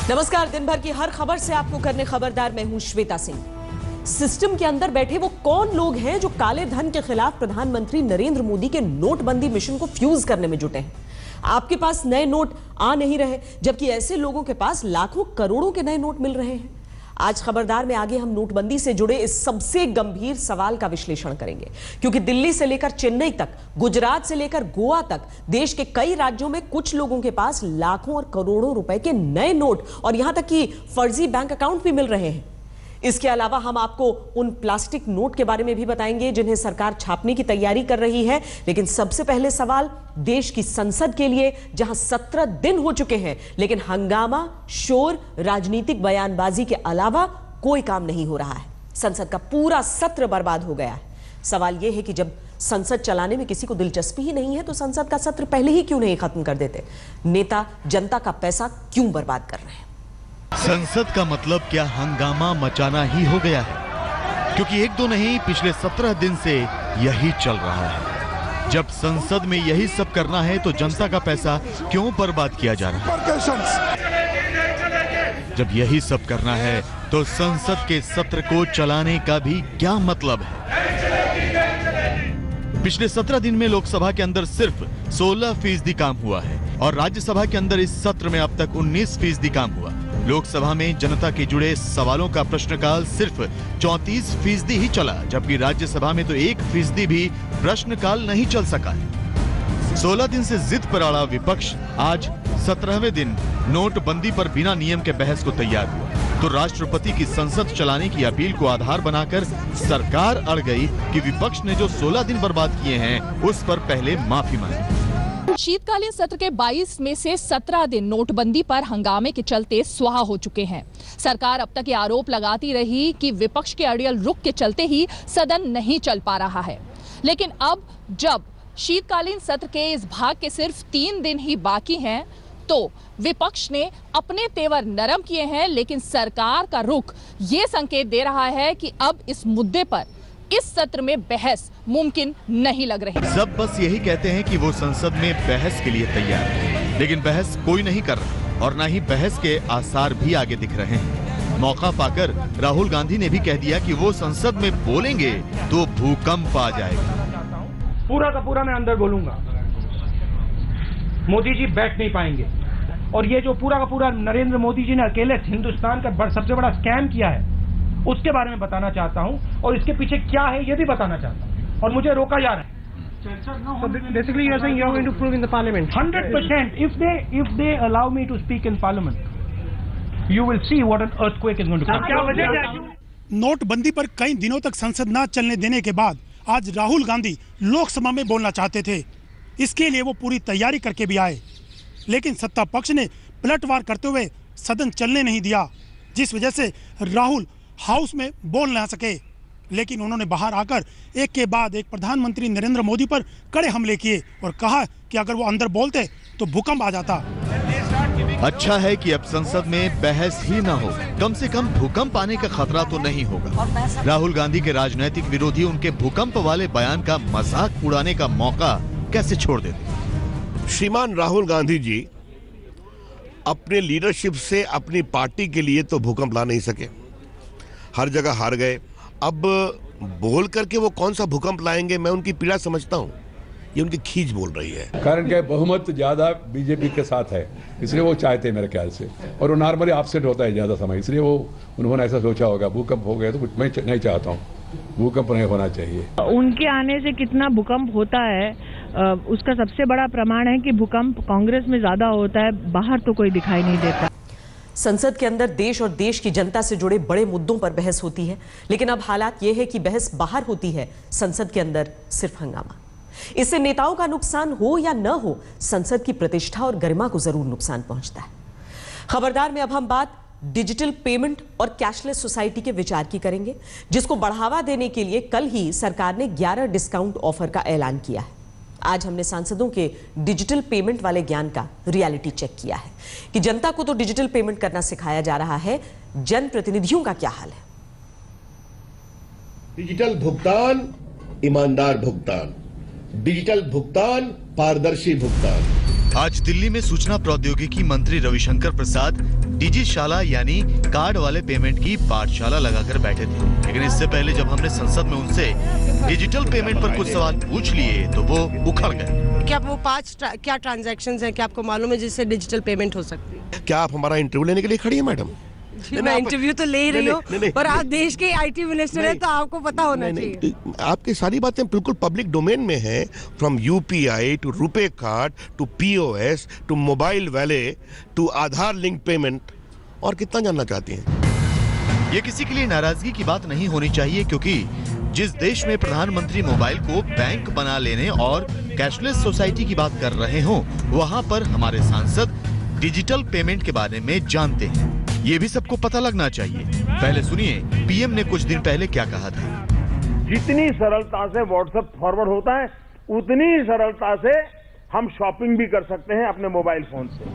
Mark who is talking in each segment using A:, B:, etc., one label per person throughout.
A: नमस्कार। दिन भर की हर खबर से आपको करने खबरदार, मैं हूं श्वेता सिंह। सिस्टम के अंदर बैठे वो कौन लोग हैं जो काले धन के खिलाफ प्रधानमंत्री नरेंद्र मोदी के नोटबंदी मिशन को फ्यूज करने में जुटे हैं? आपके पास नए नोट आ नहीं रहे, जबकि ऐसे लोगों के पास लाखों करोड़ों के नए नोट मिल रहे हैं। आज खबरदार में आगे हम नोटबंदी से जुड़े इस सबसे गंभीर सवाल का विश्लेषण करेंगे, क्योंकि दिल्ली से लेकर चेन्नई तक, गुजरात से लेकर गोवा तक देश के कई राज्यों में कुछ लोगों के पास लाखों और करोड़ों रुपए के नए नोट और यहां तक कि फर्जी बैंक अकाउंट भी मिल रहे हैं। इसके अलावा हम आपको उन प्लास्टिक नोट के बारे में भी बताएंगे जिन्हें सरकार छापने की तैयारी कर रही है। लेकिन सबसे पहले सवाल देश की संसद के लिए, जहां 17 दिन हो चुके हैं लेकिन हंगामा, शोर, राजनीतिक बयानबाजी के अलावा कोई काम नहीं हो रहा है। संसद का पूरा सत्र बर्बाद हो गया है। सवाल यह है कि जब संसद चलाने में किसी को दिलचस्पी ही नहीं है तो संसद का सत्र पहले ही क्यों नहीं खत्म कर देते? नेता जनता का पैसा क्यों बर्बाद कर रहे हैं?
B: संसद का मतलब क्या हंगामा मचाना ही हो गया है? क्योंकि एक दो नहीं, पिछले 17 दिन से यही चल रहा है। जब संसद में यही सब करना है तो जनता का पैसा क्यों बर्बाद किया जा रहा है? जब यही सब करना है तो संसद के सत्र को चलाने का भी क्या मतलब है? पिछले 17 दिन में लोकसभा के अंदर सिर्फ 16% काम हुआ है और राज्यसभा के अंदर इस सत्र में अब तक 19% काम हुआ। लोकसभा में जनता के जुड़े सवालों का प्रश्नकाल सिर्फ 34% ही चला, जबकि राज्यसभा में तो 1% भी प्रश्नकाल नहीं चल सका है। 16 दिन से जिद पर अड़ा विपक्ष आज 17वें दिन नोटबंदी पर बिना नियम के बहस को तैयार हुआ तो राष्ट्रपति की संसद चलाने की अपील को आधार बनाकर सरकार अड़ गई कि विपक्ष ने जो 16 दिन बर्बाद किए हैं उस पर पहले माफी मांगी।
C: शीतकालीन सत्र के 22 में से 17 दिन नोटबंदी पर हंगामे के चलते स्वाहा हो चुके हैं। सरकार अब तक ये आरोप लगाती रही कि विपक्ष के अड़ियल रुख के चलते ही सदन नहीं चल पा रहा है। लेकिन अब जब शीतकालीन सत्र के इस भाग के सिर्फ 3 दिन ही बाकी हैं, तो विपक्ष ने अपने तेवर नरम किए हैं, लेकिन सरकार का रुख ये संकेत दे रहा है कि अब इस मुद्दे पर इस सत्र में बहस मुमकिन नहीं लग रही।
B: सब बस यही कहते हैं कि वो संसद में बहस के लिए तैयार है, लेकिन बहस कोई नहीं कर रहा और न ही बहस के आसार भी आगे दिख रहे हैं। मौका पाकर राहुल गांधी ने भी कह दिया कि वो संसद में बोलेंगे तो भूकंप आ जाएगा।
D: पूरा का पूरा मैं अंदर बोलूंगा, मोदी जी बैठ नहीं पाएंगे। और ये जो पूरा का पूरा नरेंद्र मोदी जी ने अकेले हिंदुस्तान का सबसे बड़ा स्कैम किया है, उसके बारे में बताना चाहता हूं और इसके पीछे क्या है ये भी बताना चाहता हूं, और मुझे रोका जा रहा है। So basically you are saying you are going to prove in the parliament 100%. If they allow me to speak in parliament, you will see what an earthquake is going to come. क्या वजह है?
E: नोटबंदी पर कई दिनों तक संसद न चलने देने के बाद आज राहुल गांधी लोकसभा में बोलना चाहते थे। इसके लिए वो पूरी तैयारी करके भी आए, लेकिन सत्ता पक्ष ने पलटवार करते हुए सदन चलने नहीं दिया, जिस वजह से राहुल हाउस में बोल ना सके। लेकिन उन्होंने बाहर आकर एक के बाद एक प्रधानमंत्री नरेंद्र मोदी पर कड़े हमले किए और कहा कि अगर वो अंदर बोलते तो भूकंप आ जाता।
B: अच्छा है कि अब संसद में बहस ही न हो, कम से कम भूकंप आने का खतरा तो नहीं होगा। राहुल गांधी के राजनीतिक विरोधी उनके भूकंप वाले बयान का मजाक उड़ाने का मौका कैसे छोड़ देते?
F: श्रीमान राहुल गांधी जी अपने लीडरशिप से अपनी पार्टी के लिए तो भूकंप ला नहीं सके, हर जगह हार गए। अब बोल करके वो कौन सा भूकंप लाएंगे? मैं उनकी पीड़ा समझता हूँ, ये उनकी खींच बोल रही है।
G: कारण क्या, बहुमत ज्यादा बीजेपी के साथ है, इसलिए वो चाहते हैं मेरे ख्याल से, और वो नॉर्मली एब्सेंट होता है ज्यादा समय, इसलिए वो उन्होंने ऐसा सोचा होगा भूकंप हो गया तो कुछ मैं नहीं चाहता हूँ, भूकंप नहीं होना चाहिए।
H: उनके आने से कितना भूकंप होता है उसका सबसे बड़ा प्रमाण है कि भूकंप कांग्रेस में ज्यादा होता है, बाहर तो कोई दिखाई नहीं देता।
A: संसद के अंदर देश और देश की जनता से जुड़े बड़े मुद्दों पर बहस होती है, लेकिन अब हालात यह है कि बहस बाहर होती है, संसद के अंदर सिर्फ हंगामा। इससे नेताओं का नुकसान हो या न हो, संसद की प्रतिष्ठा और गरिमा को जरूर नुकसान पहुंचता है। खबरदार में अब हम बात डिजिटल पेमेंट और कैशलेस सोसाइटी के विचार की करेंगे, जिसको बढ़ावा देने के लिए कल ही सरकार ने 11 डिस्काउंट ऑफर का ऐलान किया है। आज हमने सांसदों के डिजिटल पेमेंट वाले ज्ञान का रियलिटी चेक किया है कि जनता को तो डिजिटल पेमेंट करना सिखाया जा रहा है, जनप्रतिनिधियों का क्या हाल है?
F: डिजिटल भुगतान, ईमानदार भुगतान, डिजिटल भुगतान, पारदर्शी भुगतान।
B: आज दिल्ली में सूचना प्रौद्योगिकी मंत्री रविशंकर प्रसाद डिजिशाला यानी कार्ड वाले पेमेंट की पाठशाला लगाकर बैठे थे। लेकिन इससे पहले जब हमने संसद में उनसे डिजिटल पेमेंट पर कुछ सवाल पूछ लिए तो वो उखड़ गए।
I: क्या वो 5 क्या ट्रांजैक्शंस हैं, क्या आपको मालूम है जिससे डिजिटल पेमेंट हो सकती है?
F: क्या आप हमारा इंटरव्यू लेने के लिए खड़ी है मैडम?
I: मैं इंटरव्यू तो ले ही रही हूँ, पर आप देश के IT मिनिस्टर हैं तो आपको पता होना चाहिए।
F: आपकी सारी बातें बिल्कुल पब्लिक डोमेन में हैं, from UPI to RuPay card to POS to mobile wallet to Aadhaar link payment. और कितना जानना चाहती हैं?
B: ये किसी के लिए नाराजगी की बात नहीं होनी चाहिए, क्योंकि जिस देश में प्रधानमंत्री मोबाइल को बैंक बना लेने और कैशलेस सोसाइटी की बात कर रहे हों, वहाँ पर हमारे सांसद डिजिटल पेमेंट के बारे में जानते हैं। ये भी सबको पता लगना चाहिए। पहले सुनिए PM ने कुछ दिन पहले क्या कहा था।
J: जितनी सरलता से व्हाट्सएप फॉरवर्ड होता है, उतनी सरलता से हम शॉपिंग भी कर सकते हैं अपने मोबाइल फोन से।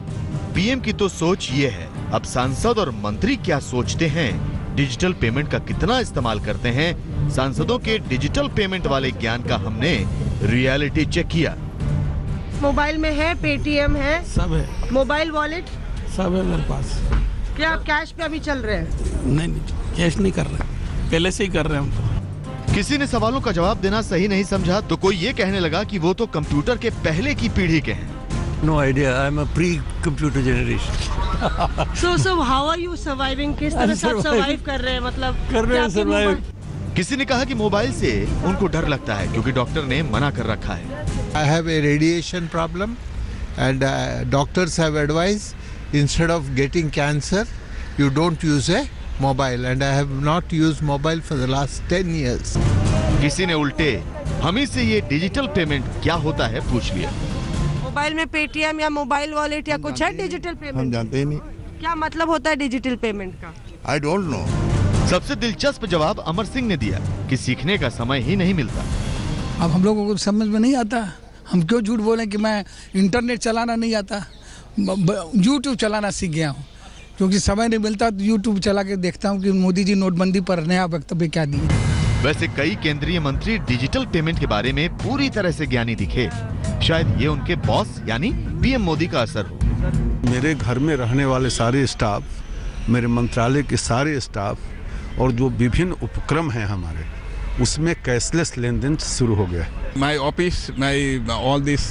B: PM की तो सोच ये है, अब सांसद और मंत्री क्या सोचते हैं, डिजिटल पेमेंट का कितना इस्तेमाल करते हैं, सांसदों के डिजिटल पेमेंट वाले ज्ञान का हमने रियलिटी चेक किया।
I: मोबाइल में है, पेटीएम है,
K: सब है,
I: मोबाइल वॉलेट
K: सब है मेरे पास।
I: क्या आप कैश पे अभी चल रहे हैं?
K: नहीं, कैश नहीं कर रहे, पहले से ही कर रहे हैं हम।
B: किसी ने सवालों का जवाब देना सही नहीं समझा तो कोई ये कहने लगा कि वो तो कंप्यूटर के पहले की पीढ़ी के हैं।
K: No idea, I am a pre-computer generation.
I: So how are you surviving? किस तरह से आप सर्वाइव कर रहे हैं? मतलब
K: कर रहे हैं सर्वाइव।
B: किसी ने कहा कि मोबाइल से उनको डर लगता है क्योंकि डॉक्टर ने मना कर रखा है।
L: I have a radiation problem and doctors have advised instead of getting cancer, you don't use a mobile and I have not used mobile for the last 10 years.
B: किसी ने उल्टे हम ही से ये डिजिटल पेमेंट क्या होता है पूछ लिया।
I: मोबाइल में पेटीएम या मोबाइल वॉलेट या कुछ है डिजिटल पेमेंट?
L: हम जानते ही नहीं।
I: क्या मतलब होता है डिजिटल पेमेंट का?
L: I don't know.
B: सबसे दिलचस्प जवाब अमर सिंह ने दिया कि सीखने का समय ही नहीं मिलता।
M: अब हम लोगों को समझ में नहीं आता, हम क्यों झूठ बोलें कि मैं इंटरनेट चलाना नहीं आता, यूट्यूब चलाना सीख गया हूँ, क्योंकि समय नहीं मिलता तो यूट्यूब चला के देखता हूँ कि मोदी जी नोटबंदी पर नया वक्तव्य क्या दिए।
B: वैसे कई केंद्रीय मंत्री डिजिटल पेमेंट के बारे में पूरी तरह से ज्ञानी दिखे, शायद ये उनके बॉस यानी PM मोदी का असर हो।
N: मेरे घर में रहने वाले सारे स्टाफ, मेरे मंत्रालय के सारे स्टाफ और जो विभिन्न उपक्रम हैं हमारे, उसमें कैशलेस लेन देन शुरू हो गया है।
O: My office, all these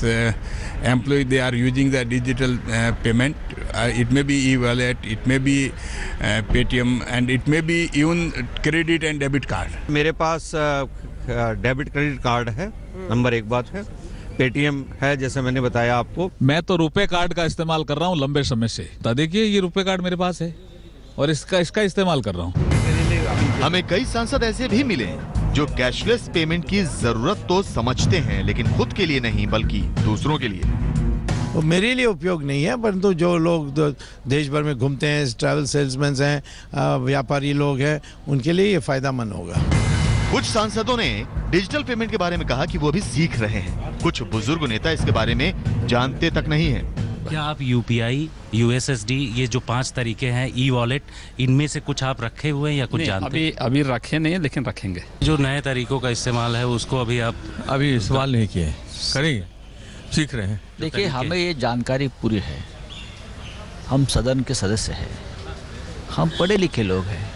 O: employees, they are using the digital payment. It may be e-wallet, it may be Paytm, and it may be even credit and debit card.
P: मेरे पास डेबिट क्रेडिट कार्ड है, number 1 बात है। Paytm है, जैसे मैंने बताया आपको।
Q: मैं तो रुपए कार्ड का इस्तेमाल कर रहा हूँ लंबे समय से। तो देखिए ये रुपए कार्ड मेरे पास है और इसका इस्तेमाल कर रहा हूँ।
B: हमें कई सांसद ऐसे भी मिले जो कैशलेस पेमेंट की जरूरत तो समझते हैं, लेकिन खुद के लिए नहीं बल्कि दूसरों के लिए।
L: वो मेरे लिए उपयोग नहीं है, परंतु जो लोग देश भर में घूमते हैं, ट्रैवल सेल्समैन हैं, व्यापारी लोग हैं, उनके लिए ये फायदेमंद होगा।
B: कुछ सांसदों ने डिजिटल पेमेंट के बारे में कहा कि वो भी सीख रहे हैं। कुछ बुजुर्ग नेता इसके बारे में जानते तक नहीं है।
R: क्या आप UPI, USSD, ये जो 5 तरीके हैं, ई-वॉलेट, इनमें से कुछ आप रखे हुए हैं या कुछ जानते हैं?
Q: अभी रखे नहीं, लेकिन रखेंगे।
R: जो नए तरीकों का इस्तेमाल है उसको अभी आप
Q: इस्तेमाल नहीं किए, करेंगे, सीख रहे हैं।
S: देखिए हमें ये जानकारी पूरी है, हम सदन के सदस्य हैं, हम पढ़े लिखे लोग हैं,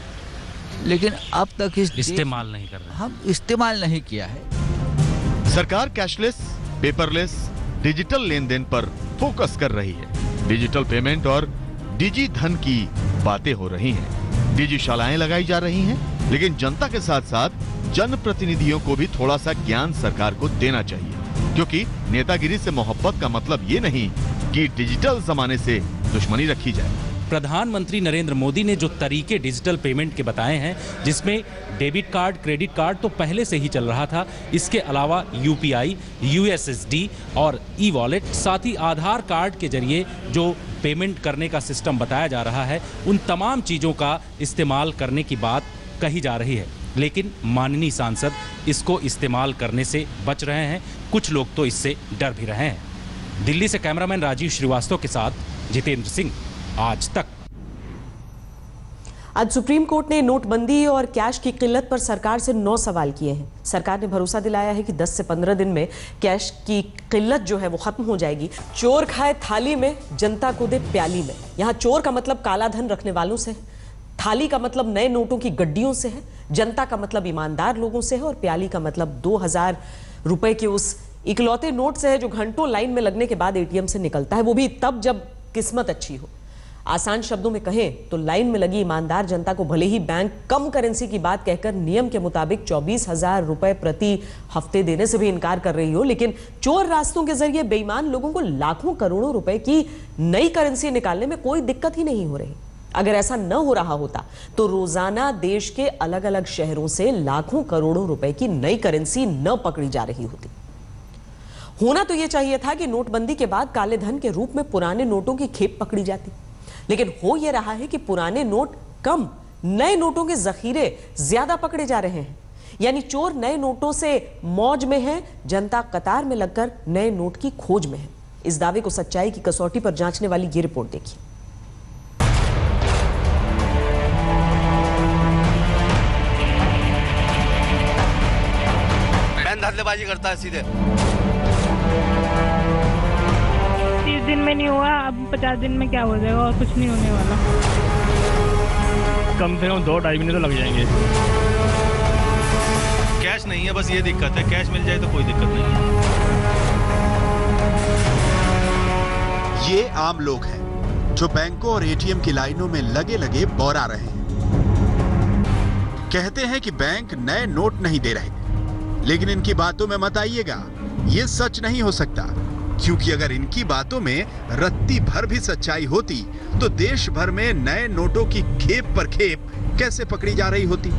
S: लेकिन अब तक
R: इस्तेमाल नहीं कर रहे।
S: हम इस्तेमाल नहीं किया है।
B: सरकार कैशलेस, पेपरलेस, डिजिटल लेन देन पर फोकस कर रही है। डिजिटल पेमेंट और डिजी धन की बातें हो रही हैं, डिजिशालाएं लगाई जा रही हैं, लेकिन जनता के साथ साथ जनप्रतिनिधियों को भी थोड़ा सा ज्ञान सरकार को देना चाहिए, क्योंकि नेतागिरी से मोहब्बत का मतलब ये नहीं कि डिजिटल जमाने से दुश्मनी रखी जाए।
R: प्रधानमंत्री नरेंद्र मोदी ने जो तरीके डिजिटल पेमेंट के बताए हैं, जिसमें डेबिट कार्ड, क्रेडिट कार्ड तो पहले से ही चल रहा था, इसके अलावा UPI, USSD और ई-वॉलेट, साथ ही आधार कार्ड के जरिए जो पेमेंट करने का सिस्टम बताया जा रहा है, उन तमाम चीज़ों का इस्तेमाल करने की बात कही जा रही है। लेकिन माननीय सांसद इसको इस्तेमाल करने से बच रहे हैं, कुछ लोग तो इससे डर भी रहे हैं। दिल्ली से कैमरामैन राजीव श्रीवास्तव के साथ जितेंद्र सिंह, आज तक।
A: आज सुप्रीम कोर्ट ने नोटबंदी और कैश की किल्लत पर सरकार से 9 सवाल किए हैं। सरकार ने भरोसा दिलाया है कि 10 से 15 दिन में कैश की किल्लत जो है वो खत्म हो जाएगी। चोर खाए थाली में, जनता को दे प्याली में। यहाँ चोर का मतलब काला धन रखने वालों से है, थाली का मतलब नए नोटों की गड्डियों से है, जनता का मतलब ईमानदार लोगों से है और प्याली का मतलब 2000 रुपए के उस इकलौते नोट से है जो घंटों लाइन में लगने के बाद एटीएम से निकलता है, वो भी तब जब किस्मत अच्छी हो। आसान शब्दों में कहें तो लाइन में लगी ईमानदार जनता को भले ही बैंक कम करेंसी की बात कहकर नियम के मुताबिक 24,000 रुपए प्रति हफ्ते देने से भी इनकार कर रही हो, लेकिन चोर रास्तों के जरिए बेईमान लोगों को लाखों करोड़ों रुपए की नई करेंसी निकालने में कोई दिक्कत ही नहीं हो रही। अगर ऐसा न हो रहा होता तो रोजाना देश के अलग अलग शहरों से लाखों करोड़ों रुपए की नई करेंसी न पकड़ी जा रही होती। होना तो यह चाहिए था कि नोटबंदी के बाद काले धन के रूप में पुराने नोटों की खेप पकड़ी जाती, लेकिन हो यह रहा है कि पुराने नोट कम, नए नोटों के जखीरे ज्यादा पकड़े जा रहे हैं। यानी चोर नए नोटों से मौज में है, जनता कतार में लगकर नए नोट की खोज में है। इस दावे को सच्चाई की कसौटी पर जांचने वाली ये रिपोर्ट देखिए।
T: धंधेबाजी करता है सीधे।
H: 30 दिन में नहीं हुआ, अब 50 दिन में क्या हो जाएगा, और कुछ नहीं होने वाला।
U: कम से कम 2-2.5 महीने तो लग जाएंगे।
T: कैश नहीं है, बस ये दिक्कत है। कैश मिल जाए तो कोई दिक्कत नहीं है।
V: ये आम लोग हैं जो बैंकों और एटीएम की लाइनों में लगे लगे बौरा रहे हैं। कहते हैं कि बैंक नए नोट नहीं दे रहे, लेकिन इनकी बातों में मत आइएगा, ये सच नहीं हो सकता, क्योंकि अगर इनकी बातों में रत्ती भर भी सच्चाई होती तो देश भर में नए नोटों की खेप पर खेप कैसे पकड़ी जा रही होती।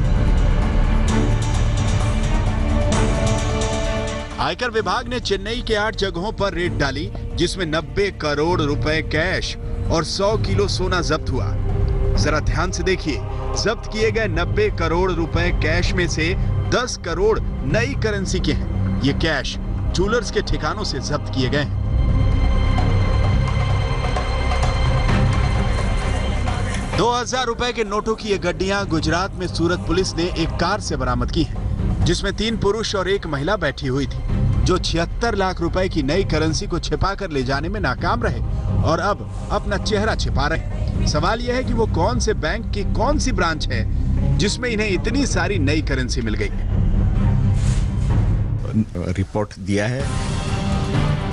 V: आयकर विभाग ने चेन्नई के 8 जगहों पर रेड डाली, जिसमें 90 करोड़ रुपए कैश और 100 किलो सोना जब्त हुआ। जरा ध्यान से देखिए, जब्त किए गए 90 करोड़ रुपए कैश में से 10 करोड़ नई करेंसी के हैं। ये कैश ज्वेलर्स के ठिकानों से जब्त किए गए हैं। ₹2000 के नोटों की ये गड्डियां गुजरात में सूरत पुलिस ने एक कार से बरामद की हैं, जिसमें 3 पुरुष और 1 महिला बैठी हुई थी, जो 76 लाख रुपए की नई करेंसी को छिपाकर ले जाने में नाकाम रहे और अब अपना चेहरा छिपा रहे। सवाल यह है कि वो कौन से बैंक की कौन सी ब्रांच है जिसमें इन्हें इतनी सारी नई करेंसी मिल गई है।
W: रिपोर्ट दिया है।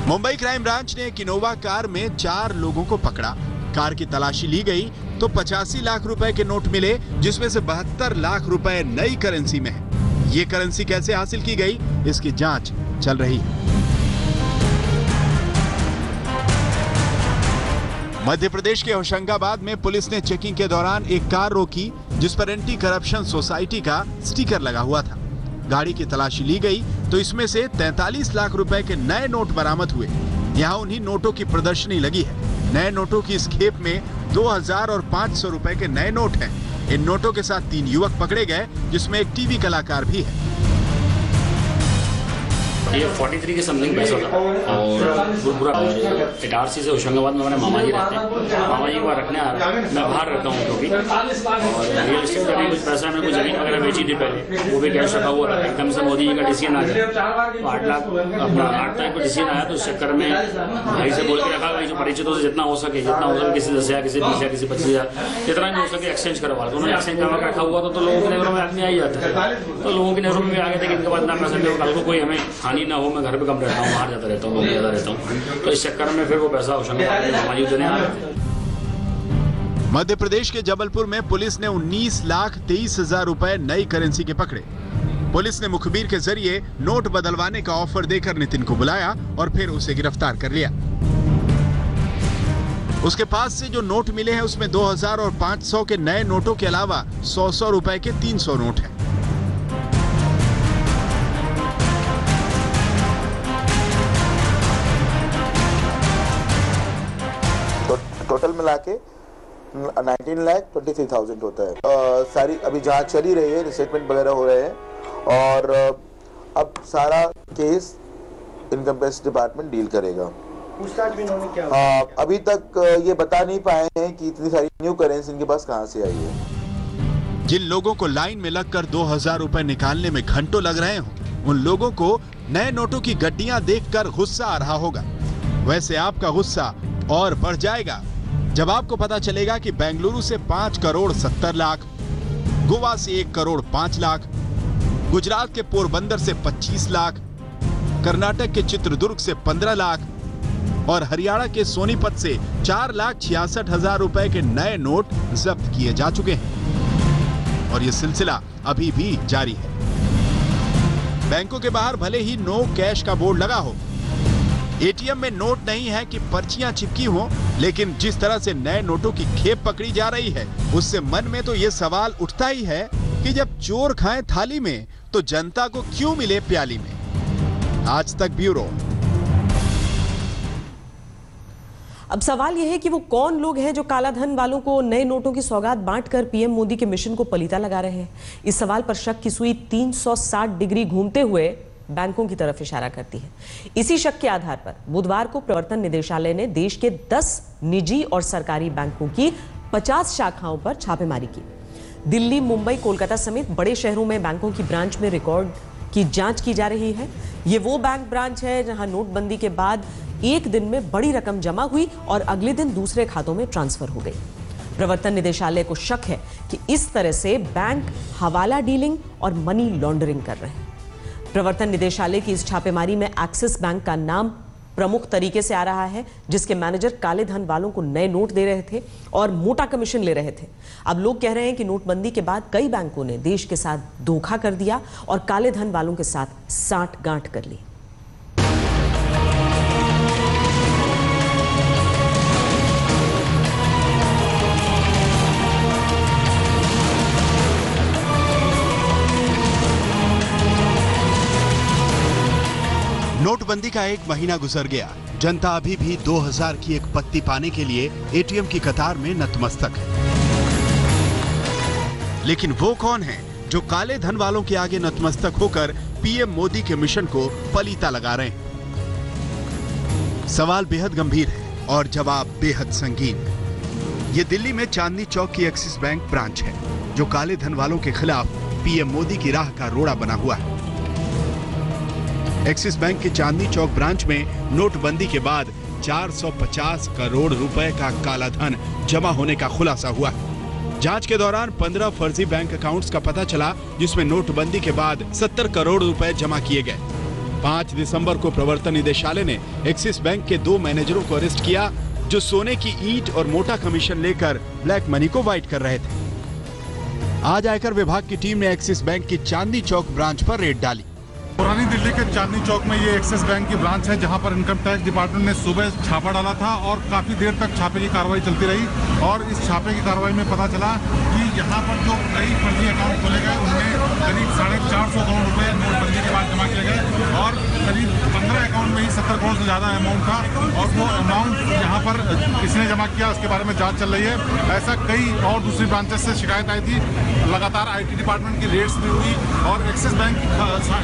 V: मुंबई क्राइम ब्रांच ने एक इनोवा कार में 4 लोगों को पकड़ा। कार की तलाशी ली गई तो 85 लाख रुपए के नोट मिले, जिसमें से 72 लाख रुपए नई करेंसी में है। ये करेंसी कैसे हासिल की गई, इसकी जांच चल रही है। मध्य प्रदेश के होशंगाबाद में पुलिस ने चेकिंग के दौरान एक कार रोकी, जिस पर एंटी करप्शन सोसाइटी का स्टिकर लगा हुआ था। गाड़ी की तलाशी ली गई तो इसमें से 43 लाख रुपए के नए नोट बरामद हुए। यहाँ उन्हीं नोटों की प्रदर्शनी लगी है। नए नोटों की इस खेप में 2000 और 500 रुपए के नए नोट हैं। इन नोटों के साथ 3 युवक पकड़े गए, जिसमें एक टीवी कलाकार भी है।
X: ये 43 के समथिंग पैसा था और पूरा इटारसी से होशंगाबाद में हमारे मामा जी रहते हैं। मामा जी को रखने आ रहा है, मैं बाहर रहता हूँ क्योंकि, और रियल एस्टेट का भी कुछ पैसा में कुछ जमीन वगैरह बेची थी पहले, वो भी कैश रखा हुआ था। एकदम से मोदी जी का डिसीजन आ गया तो 8 लाख अपना 8 तारीख को डिसीजन आया, तो उस चक्कर में भाई से बोल के रखा भाई जो परिचितों से जितना हो सके किसी 10,000 किसी 20,000 किसी 25,000 जितना भी हो सके एक्सचेंज करवा। तो उन्होंने एक्सचेंज करवा रखा हुआ तो लोगों की नजरों में आदमी आ ही जाता है, तो लोगों की नजरों में भी आ गए थे कि इनके पास इतना पैसा कल को कोई हमें हानि ना हो। मैं घर पे कम रहता हूँ, बाहर जाता रहता हूँ, ज्यादा रहता हूँ, तो इस चक्कर में फिर वो पैसा होशंगाबाद में मामा जी देने आ रहे थे।
V: मध्य प्रदेश के जबलपुर में पुलिस ने 19,23,000 रुपए नई करेंसी के पकड़े। पुलिस ने मुखबिर के जरिए नोट बदलवाने का ऑफर देकर नितिन को बुलाया और फिर उसे गिरफ्तार कर लिया। उसके पास से जो नोट मिले हैं उसमें 2000 और 500 के नए नोटों के अलावा 100 रुपए के 300 नोट हैं।
Y: टोटल मिला के 19,23,000 होता है। सारी अभी जांच चली रही है, रिसेटमेंट वगैरह हो रहे हैं और अब सारा case income tax department deal करेगा।
Z: पूछताछ भी इन्होंने क्या
Y: अभी तक ये बता नहीं पाए हैं कि इतनी सारी न्यू करेंसी इनके पास कहाँ से आई है।
V: जिन लोगों को लाइन में लगकर 2000 रुपए निकालने में घंटों लग रहे हों, उन लोगों को नए नोटों की गड्डियां देखकर गुस्सा आ रहा होगा। वैसे आपका गुस्सा और बढ़ जाएगा जब आपको पता चलेगा कि बेंगलुरु से 5 करोड़ 70 लाख, गोवा से 1 करोड़ 5 लाख, गुजरात के पोरबंदर से 25 लाख, कर्नाटक के चित्रदुर्ग से 15 लाख और हरियाणा के सोनीपत से 4,66,000 रुपए के नए नोट जब्त किए जा चुके हैं और यह सिलसिला अभी भी जारी है। बैंकों के बाहर भले ही नो कैश का बोर्ड लगा हो, एटीएम में नोट नहीं है कि पर्चियां चिपकी हो, लेकिन जिस तरह से नए नोटों की खेप पकड़ी जा रही है, उससे मन में तो ये सवाल उठता ही है कि जब चोर खाएं थाली में तो जनता को क्यों मिले प्याली में। आज तक ब्यूरो।
A: अब सवाल यह है कि वो कौन लोग हैं जो काला धन वालों को नए नोटों की सौगात बांटकर पीएम मोदी के मिशन को पलीता लगा रहे हैं। इस सवाल पर शक की सुई 360 डिग्री घूमते हुए बैंकों की तरफ इशारा करती है। इसी शक के आधार पर बुधवार को प्रवर्तन निदेशालय ने देश के 10 निजी और सरकारी बैंकों की 50 शाखाओं पर छापेमारी की। दिल्ली, मुंबई, कोलकाता समेत बड़े शहरों में बैंकों की ब्रांच में रिकॉर्ड की जांच की जा रही है। ये वो बैंक ब्रांच है जहां नोटबंदी के बाद एक दिन में बड़ी रकम जमा हुई और अगले दिन दूसरे खातों में ट्रांसफर हो गई। प्रवर्तन निदेशालय को शक है कि इस तरह से बैंक हवाला डीलिंग और मनी लॉन्ड्रिंग कर रहे हैं। प्रवर्तन निदेशालय की इस छापेमारी में एक्सिस बैंक का नाम प्रमुख तरीके से आ रहा है, जिसके मैनेजर काले धन वालों को नए नोट दे रहे थे और मोटा कमीशन ले रहे थे। अब लोग कह रहे हैं कि नोटबंदी के बाद कई बैंकों ने देश के साथ धोखा कर दिया और काले धन वालों के साथ साठगांठ कर ली।
V: नोटबंदी का 1 महीना गुजर गया। जनता अभी भी 2000 की एक पत्ती पाने के लिए एटीएम की कतार में नतमस्तक है। लेकिन वो कौन है जो काले धन वालों के आगे नतमस्तक होकर पीएम मोदी के मिशन को पलीता लगा रहे हैं? सवाल बेहद गंभीर है और जवाब बेहद संगीन। ये दिल्ली में चांदनी चौक की एक्सिस बैंक ब्रांच है, जो काले धन वालों के खिलाफ पीएम मोदी की राह का रोड़ा बना हुआ है। एक्सिस बैंक के चांदनी चौक ब्रांच में नोटबंदी के बाद 450 करोड़ रुपए का काला धन जमा होने का खुलासा हुआ। जांच के दौरान 15 फर्जी बैंक अकाउंट्स का पता चला, जिसमें नोटबंदी के बाद 70 करोड़ रुपए जमा किए गए। 5 दिसंबर को प्रवर्तन निदेशालय ने एक्सिस बैंक के 2 मैनेजरों को अरेस्ट किया, जो सोने की ईंट और मोटा कमीशन लेकर ब्लैक मनी को वाइट कर रहे थे। आज आयकर विभाग की टीम ने एक्सिस बैंक की चांदनी चौक ब्रांच पर रेड डाली।
C: पुरानी दिल्ली के चांदनी चौक में ये एक्सिस बैंक की ब्रांच है, जहां पर इनकम टैक्स डिपार्टमेंट ने सुबह छापा डाला था और काफी देर तक छापे की कार्रवाई चलती रही। और इस छापे की कार्रवाई में पता चला कि यहाँ पर जो कई फर्जी अकाउंट खोले गए, उनमें करीब 450 करोड़ रुपए नोटबंदी के बाद जमा किए गए और करीब 15 अकाउंट में ही 70 करोड़ से ज्यादा अमाउंट था। और वो अमाउंट यहाँ पर किसने जमा किया, उसके बारे में जाँच चल रही है। ऐसा कई और दूसरी ब्रांचेस से शिकायत आई थी। लगातार IT डिपार्टमेंट की रेड्स भी हुई और एक्सिस बैंक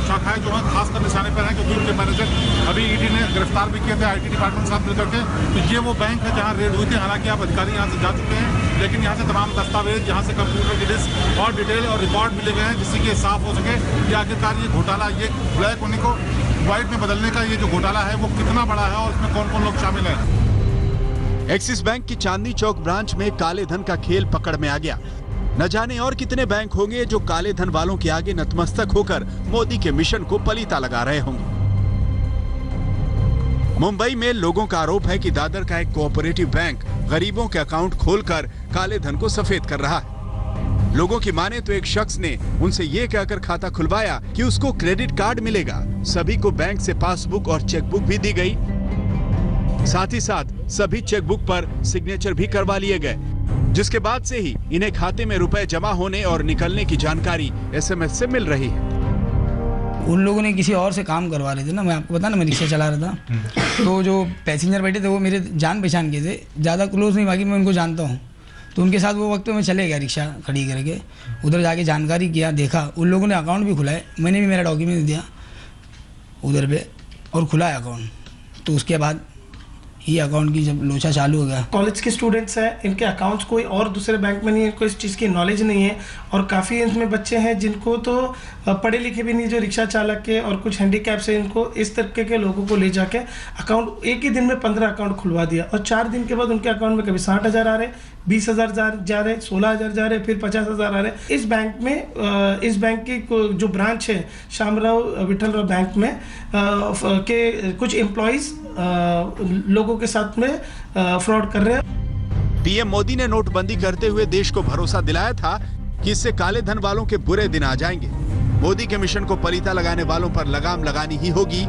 C: शाखाएं जो है खासकर निशाने पर है, क्योंकि उनके मैनेजर अभी ED ने गिरफ्तार भी किए थे IT डिपार्टमेंट के साथ मिलकर के। तो ये वो बैंक है जहां रेड हुई थी। हालांकि आप अधिकारी यहां से जा चुके हैं, लेकिन यहां से तमाम दस्तावेज, यहां से कंप्यूटर की लिस्ट और डिटेल और रिकॉर्ड मिले गए हैं, जिससे कि साफ हो सके कि आखिरकार ये घोटाला, ये ब्लैक मनी को व्हाइट में बदलने का ये जो घोटाला है वो कितना बड़ा है और इसमें कौन कौन लोग शामिल है।
V: एक्सिस बैंक की चांदनी चौक ब्रांच में काले धन का खेल पकड़ में आ गया। न जाने और कितने बैंक होंगे जो काले धन वालों के आगे नतमस्तक होकर मोदी के मिशन को पलीता लगा रहे होंगे। मुंबई में लोगों का आरोप है कि दादर का एक कोऑपरेटिव बैंक गरीबों के अकाउंट खोलकर काले धन को सफेद कर रहा है। लोगों की माने तो एक शख्स ने उनसे ये कहकर खाता खुलवाया कि उसको क्रेडिट कार्ड मिलेगा। सभी को बैंक से पासबुक और चेकबुक भी दी गई। साथ ही साथ सभी चेकबुक पर सिग्नेचर भी करवा लिए गए, जिसके बाद से ही इन्हें खाते में रुपए जमा होने और निकलने की जानकारी SMS से मिल रही है।
D: उन लोगों ने किसी और से काम करवा रहे थे ना, मैं आपको बता ना, मैं रिक्शा चला रहा था। तो जो पैसेंजर बैठे थे वो मेरे जान पहचान के थे, ज़्यादा क्लोज नहीं, बाकी मैं उनको जानता हूँ। तो उनके साथ वो वक्त में चले गया रिक्शा खड़ी करके, उधर जाके जानकारी किया, देखा उन लोगों ने अकाउंट भी खुलाए। मैंने भी मेरा डॉक्यूमेंट दिया उधर पे और खुला है अकाउंट। तो उसके बाद ये अकाउंट की जब लोचा चालू हो गया।
E: कॉलेज के स्टूडेंट्स हैं, इनके अकाउंट्स कोई और दूसरे बैंक में नहीं है, इनको इस चीज़ की नॉलेज नहीं है और काफ़ी इसमें बच्चे हैं जिनको तो पढ़े लिखे भी नहीं, जो रिक्शा चालक के और कुछ हैंडीकैप से, इनको इस तरीके के लोगों को ले जाके अकाउंट एक ही दिन में 15 अकाउंट खुलवा दिया और 4 दिन के बाद उनके अकाउंट में कभी 60,000 आ रहे, 20,000 जा रहे, 16,000 जा रहे, फिर 50,000 आ रहे। इस बैंक में इस बैंक की जो ब्रांच है शामराव विठलराव बैंक में के कुछ एम्प्लॉइज लोगों के साथ में फ्रॉड कर रहे हैं।
V: पीएम मोदी ने नोटबंदी करते हुए देश को भरोसा दिलाया था कि इससे काले धन वालों के बुरे दिन आ जाएंगे। मोदी के मिशन को पलीता लगाने वालों पर लगाम लगानी ही होगी,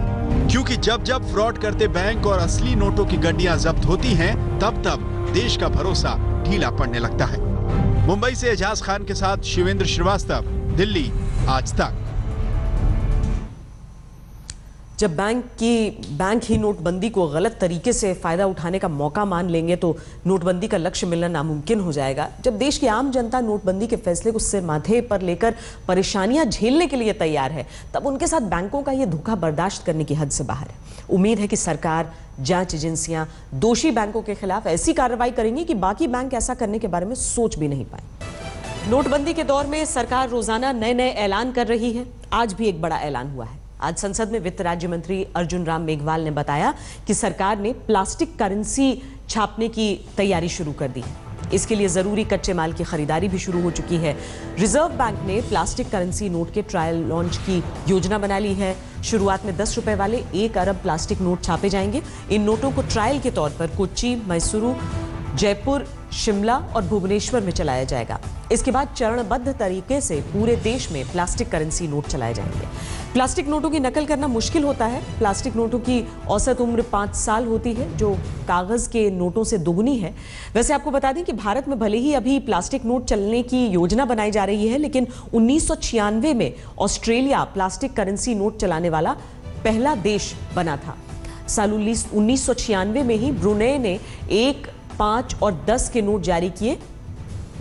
V: क्योंकि जब जब फ्रॉड करते बैंक और असली नोटों की गड्डियां जब्त होती हैं, तब तब देश का भरोसा ढीला पड़ने लगता है। मुंबई से एजाज खान के साथ शिवेंद्र श्रीवास्तव, दिल्ली, आज तक।
A: जब बैंक ही नोटबंदी को गलत तरीके से फायदा उठाने का मौका मान लेंगे तो नोटबंदी का लक्ष्य मिलना नामुमकिन हो जाएगा। जब देश की आम जनता नोटबंदी के फैसले को सिर माथे पर लेकर परेशानियां झेलने के लिए तैयार है, तब उनके साथ बैंकों का यह धोखा बर्दाश्त करने की हद से बाहर है। उम्मीद है कि सरकार, जांच एजेंसियां दोषी बैंकों के खिलाफ ऐसी कार्रवाई करेंगी कि बाकी बैंक ऐसा करने के बारे में सोच भी नहीं पाए। नोटबंदी के दौर में सरकार रोजाना नए नए ऐलान कर रही है। आज भी एक बड़ा ऐलान हुआ है। आज संसद में वित्त राज्य मंत्री अर्जुन राम मेघवाल ने बताया कि सरकार ने प्लास्टिक करेंसी छापने की तैयारी शुरू कर दी है। इसके लिए जरूरी कच्चे माल की खरीदारी भी शुरू हो चुकी है। रिजर्व बैंक ने प्लास्टिक करेंसी नोट के ट्रायल लॉन्च की योजना बना ली है। शुरुआत में 10 रुपए वाले 1 अरब प्लास्टिक नोट छापे जाएंगे। इन नोटों को ट्रायल के तौर पर कोच्चि, मैसूरू, जयपुर, शिमला और भुवनेश्वर में चलाया जाएगा। इसके बाद चरणबद्ध तरीके से पूरे देश में प्लास्टिक करेंसी नोट चलाए जाएंगे। प्लास्टिक नोटों की नकल करना मुश्किल होता है। प्लास्टिक नोटों की औसत उम्र 5 साल होती है, जो कागज के नोटों से दोगुनी है। वैसे आपको बता दें कि भारत में भले ही अभी प्लास्टिक नोट चलने की योजना बनाई जा रही है, लेकिन 1996 में ऑस्ट्रेलिया प्लास्टिक करेंसी नोट चलाने वाला पहला देश बना था। साल 1996 में ही ब्रुनेई ने 1, 5 और 10 के नोट जारी किए।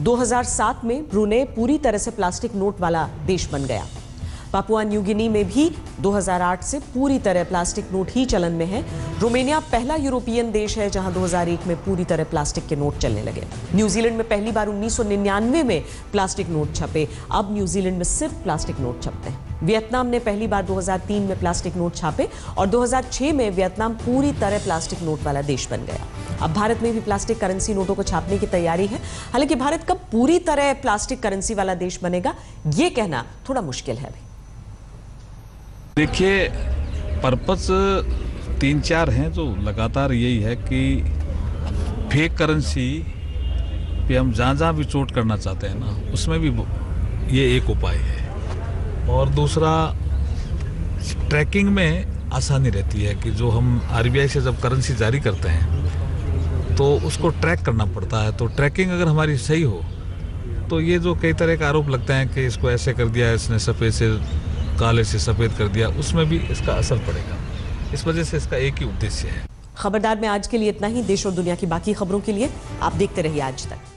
A: 2007 में ब्रुनेई पूरी तरह से प्लास्टिक नोट वाला देश बन गया। पापुआ न्यू गिनी में भी 2008 से पूरी तरह प्लास्टिक नोट ही चलन में है। रोमानिया पहला यूरोपियन देश है जहां 2001 में पूरी तरह प्लास्टिक के नोट चलने लगे। न्यूजीलैंड में पहली बार 1999 में प्लास्टिक नोट छपे। अब न्यूजीलैंड में सिर्फ प्लास्टिक नोट छपते हैं। वियतनाम ने पहली बार 2003 में प्लास्टिक नोट छापे और 2006 में वियतनाम पूरी तरह प्लास्टिक नोट वाला देश बन गया। अब भारत में भी प्लास्टिक करेंसी नोटों को छापने की तैयारी है। हालांकि भारत कब पूरी तरह प्लास्टिक करेंसी वाला देश बनेगा, ये कहना थोड़ा मुश्किल है।
Q: देखिए, पर्पस 3-4 हैं जो लगातार यही है कि फेक करेंसी पे हम जहाँ भी चोट करना चाहते हैं ना, उसमें भी ये एक उपाय है। और दूसरा, ट्रैकिंग में आसानी रहती है कि जो हम आरबीआई से जब करेंसी जारी करते हैं तो उसको ट्रैक करना पड़ता है। तो ट्रैकिंग अगर हमारी सही हो तो ये जो कई तरह के आरोप लगते हैं कि इसको ऐसे कर दिया, इसने सफ़ेद से काले से सफ़ेद कर दिया, उसमें भी इसका असर पड़ेगा। इस वजह से इसका एक ही उद्देश्य है।
A: खबरदार में आज के लिए इतना ही। देश और दुनिया की बाकी खबरों के लिए आप देखते रहिए आज तक।